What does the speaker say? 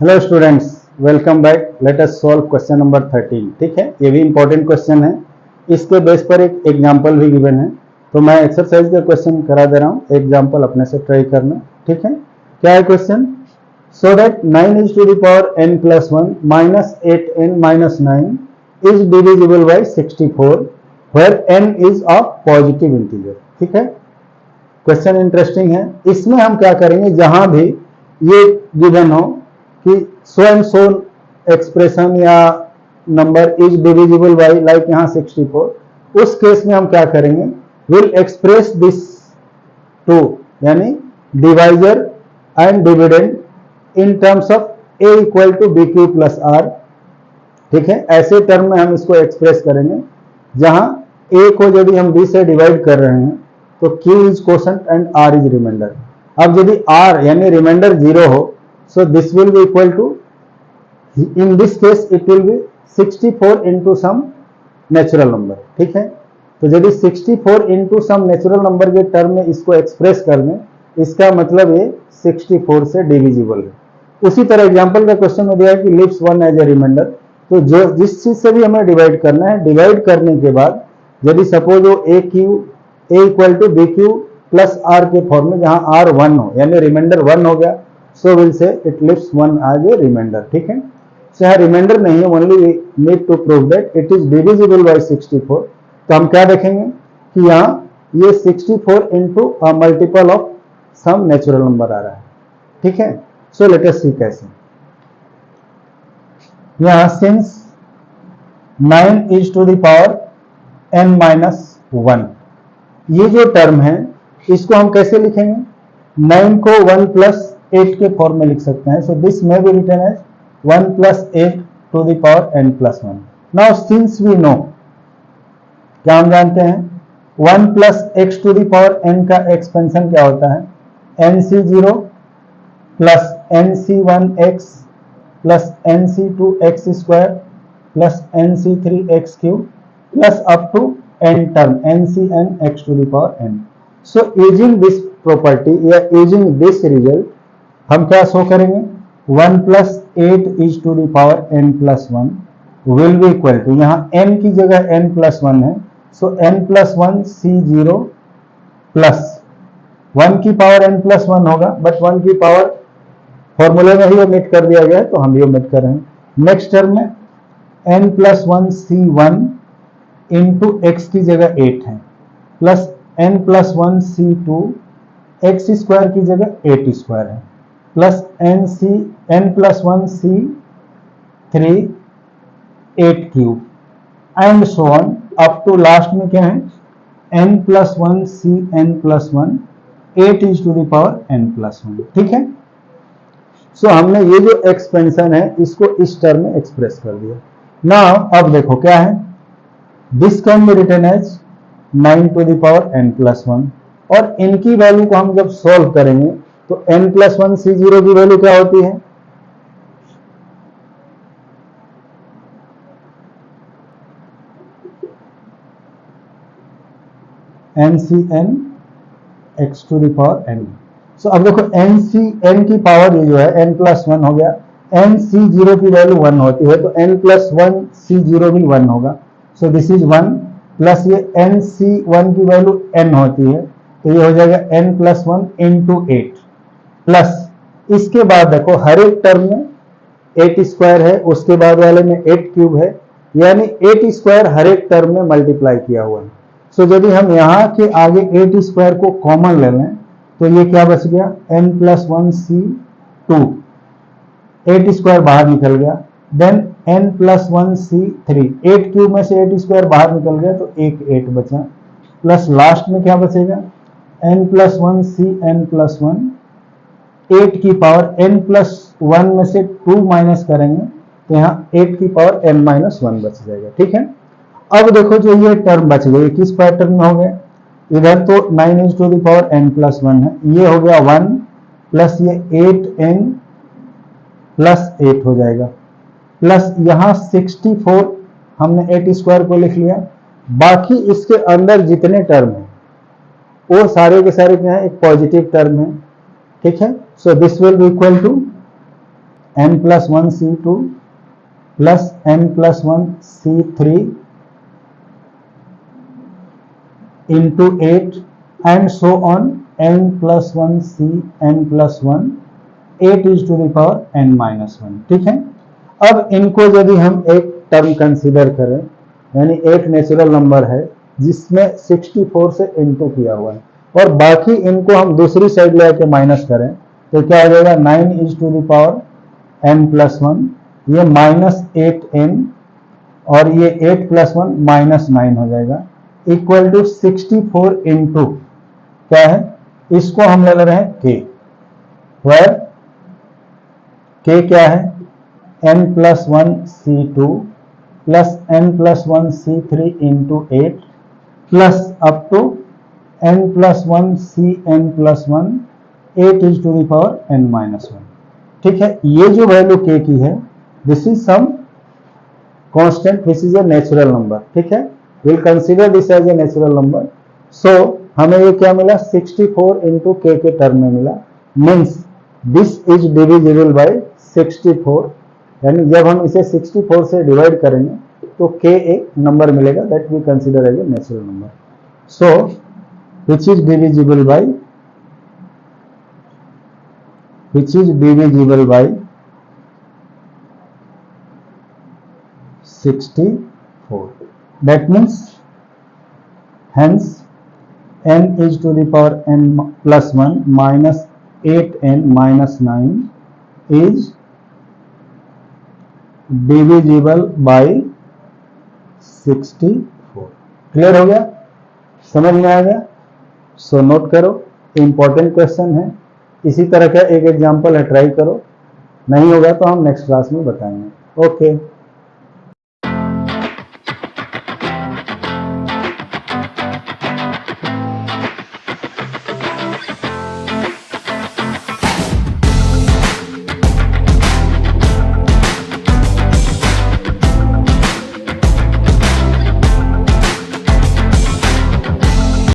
Hello students, welcome back. Let us solve question number 13। ठीक है, ये भी इंपॉर्टेंट क्वेश्चन है। इसके बेस पर एक एग्जांपल भी गिवन है, तो मैं एक्सरसाइज का क्वेश्चन करा दे रहा हूँ। एग्जांपल अपने से ट्राई करना। ठीक है, क्या है question? So that 9 is to the power n plus 1 minus 8n minus 9 is divisible by 64 where n is of positive integer। ठीक है, क्वेश्चन इंटरेस्टिंग है। इसमें हम क्या करेंगे, जहां भी ये गिवन हो कि सो एंड सो एक्सप्रेशन या number is divisible by, like यहाँ 64, उस केस में हम क्या करेंगे, विल एक्सप्रेस दिस टू, यानी divisor and dividend in terms of a equal to B Q plus R. ठीक है, ऐसे टर्म में हम इसको एक्सप्रेस करेंगे जहां a को यदि हम b से डिवाइड कर रहे हैं तो q is quotient and r is remainder. अब यदि r यानी रिमाइंडर 0 हो, so this will be equal to, in this case it will be 64 into some natural number। ठीक है, तो यदि 64 into some natural number के टर्म में इसको एक्सप्रेस कर दें, इसका मतलब ये 64 से डिविजिबल है। उसी तरह एग्जांपल का क्वेश्चन में दिया है कि लिव्स 1 एज ए रिमाइंडर, तो जो जिस चीज से भी हमें डिवाइड करना है, डिवाइड करने के बाद यदि सपोज वो a equal to B Q plus r के फॉर्म में, जहां आर 1 हो यानी रिमाइंडर 1 हो गया, so we'll say it leaves 1 as a remainder। ठीक है, so यहाँ रिमाइंडर नहीं है, only we need to prove that it is divisible by 64। तो हम क्या देखेंगे कि यहाँ ये 64 into a multiple of some natural number आ रहा है। ठीक है, so let us see कैसे। यहाँ since 9 is to the power n minus 1, ये जो टर्म है इसको हम कैसे लिखेंगे? 9 को 1 प्लस 8 के फॉर्म में लिख सकते हैं। So this may be written as 1 plus 8 to the power n plus 1। Now since we know, क्या हम जानते हैं, 1 plus x to the power n का एक्सपेंशन क्या होता है? nc0 plus nc1x plus nc2x square plus nc3x cube plus up to n term ncn x to the power n। So using this property या using this result हम क्या show करेंगे? 1 plus 8 is to the power n plus 1 will be equal to, यहाँ n की जगह n plus 1 है, सो n plus 1 c0 plus 1 की power n plus 1 होगा, बट 1 की पावर फॉर्मूले में ही ओमिट कर दिया गया है तो हम भी ओमिट कर रहे हैं। नेक्स्ट टर्म में n plus 1 c1 into x की जगह 8 है, plus n plus 1 c2 x square की जगह 8 स्क्वायर है, plus n plus 1 c3 8 cube and so on up to last में क्या है, n plus 1 c n plus 1 8 is to the power n plus 1। ठीक है, सो हमने ये जो एक्सपेंशन है इसको इस टर्म में एक्सप्रेस कर दिया। नाउ अब देखो क्या है, this can be written as 9 to the power n plus 1, और इनकी वैल्यू को हम जब सॉल्व करेंगे तो n प्लस 1 c0 की वैल्यू क्या होती है? ncn x to the power n। So अब देखो n की पावर ये जो है n प्लस 1 हो गया, n c0 की वैल्यू 1 होती है तो n प्लस 1 c0 भी 1 होगा, सो दिस इज 1 प्लस ये n c1 की वैल्यू n होती है तो ये हो जाएगा n प्लस 1 इंटू 8, प्लस इसके बाद देखो हर एक टर्म में 8 स्क्वायर है, उसके बाद वाले में 8 क्यूब है, यानी 8 स्क्वायर हर एक टर्म में मल्टीप्लाई किया हुआ है। सो यदि हम यहाँ के आगे 8 स्क्वायर को कॉमन ले लें तो ये क्या बच गया, n प्लस 1 c2, 8 स्क्वायर बाहर निकल गया, then n plus 1 c3, 8 cube में से 8 स्क्वायर बाहर निकल गया तो एक 8 बचा, प्लस लास्ट में क्या बचेगा, n plus 1 c n plus 1 8 की पावर n प्लस 1 में से 2 माइनस करेंगे तो यहाँ 8 की पावर n माइनस 1 बच जाएगा। ठीक है, अब देखो जो ये टर्म बच गए किस पैटर्न में हो गए, इधर तो 9 is to the power n plus 1 है, ये हो गया 1 प्लस ये 8n प्लस 8 हो जाएगा, प्लस यहाँ 64 हमने 8 स्क्वायर को लिख लिया, बाकी इसके अंदर जितने टर्म है वो सारे के सारे क्या है, एक पॉजिटिव टर्म है। ठीक है, so this will be equal to n+1 C2 plus n+1 C3 into 8 and so on n+1 C n+1 8 is to the power n-1। ठीक है। अब इनको यदि हम एक टर्म कंसीडर करें, यानी एक नेचुरल नंबर है जिसमें 64 से इनटू किया हुआ है और बाकी इनको हम दूसरी साइड ले आके माइनस करें तो क्या हो जाएगा 9 is to the power n+1, ये -8n और ये 8+1 -9 हो जाएगा इक्वल टू 64 इंटू क्या है, इसको हम ले रहे हैं k, वेयर k क्या है n+1 C2 plus n+1 C3 into 8 plus up to n+1 C n+1 8 is to the power n-1। ठीक है, ये जो वैल्यू k की है this is some constant which is a natural number. ठीक है, will consider this as a natural number. So हमें ये क्या मिला 64 इंटू k के टर्म में मिला, means this is divisible by 64, यानी जब हम इसे 64 से डिवाइड करेंगे तो k एक नंबर मिलेगा that we consider as a natural number. So which is divisible by 64, that means hence n is to the power n+1 minus 8n minus 9 is divisible by 64। Clear हो गया, समझ में आ गया? So note करो, important question है। इसी तरह का एक एग्जांपल है, ट्राई करो, नहीं होगा तो हम नेक्स्ट क्लास में बताएंगे। ओके।